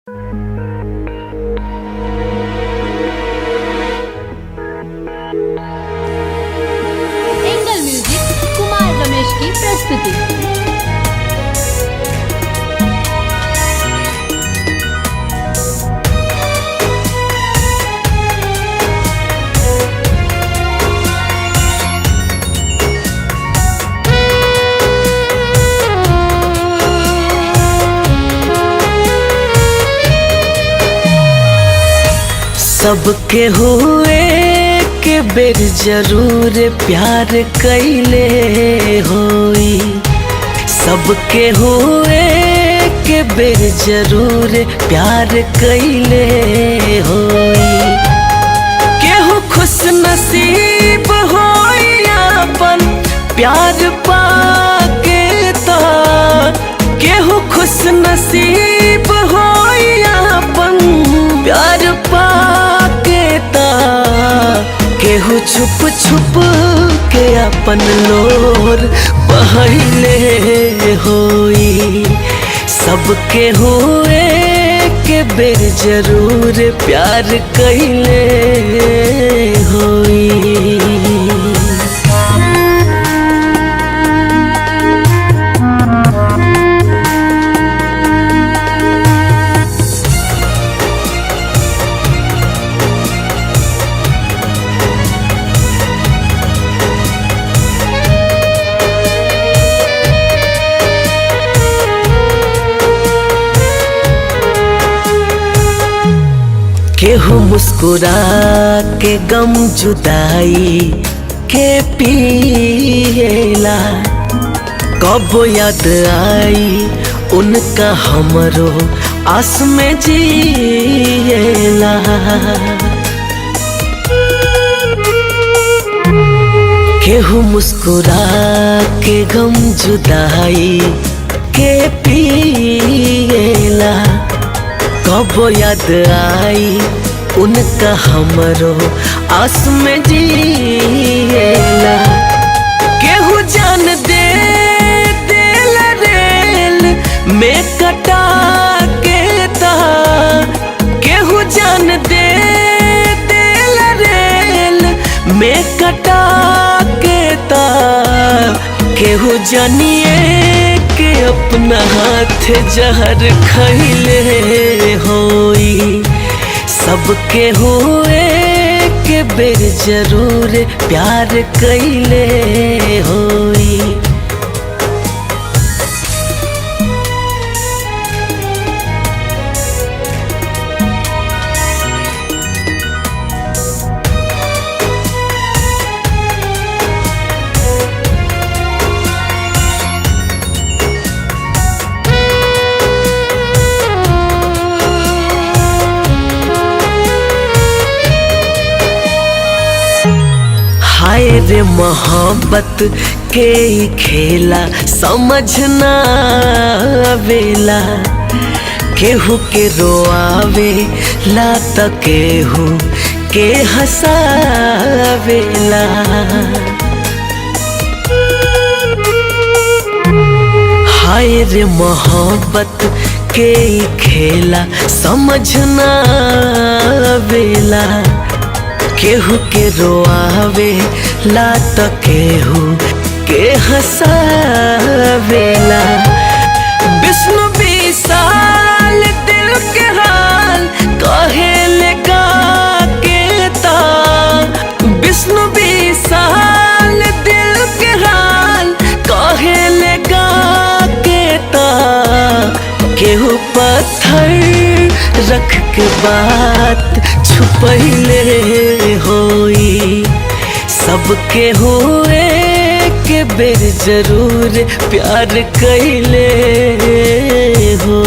Angle music Kumar Ramesh की प्रस्तुति। सबके हुए के बेर जरूर प्यार कैले होई। सबके हुए के बेर जरूर प्यार कैले होई। केहू खुश नसीब होई अपन प्यार पाके ता। केहू खुश नसीब होई अपन प्यार पाके ता। केहू छुप छुप के अपन लोर बहले होई। सबके हुए के बेर जरूर प्यार कैले होई। केहू मुस्कुरा के गम जुदाई के पिएला। कब याद आई उनका हमरो आस में जिएला। केहू मुस्कुरा के गम जुदाई के पिएला। कब याद आई उनका हमरो आस में जिएला। केहू जान दे दिल रेल में कटा के ता। केहू जान दे दिल रेल में कटा के ता। केहू जानिए के अपना हाथ जहर खैले होई। सबके हुए के बेर जरूर प्यार कैले होई। हाय रे मोहब्बत के खेला समझ ना आवेला। केहू के रोआवे ला त केहू के हंसावेला। हाय रे मोहब्बत के खेला समझ ना आवेला। केहू के रोआवे ला त केहू के हंसावेला। विष्णु विशाल दिल के हाल कहेले गा के ता। विष्णु विशाल दिल के हाल कहेले गा के ता। केहू पत्थर रख के बात छुपैले होई। सबके हुए के बेर जरूर प्यार कैले हो।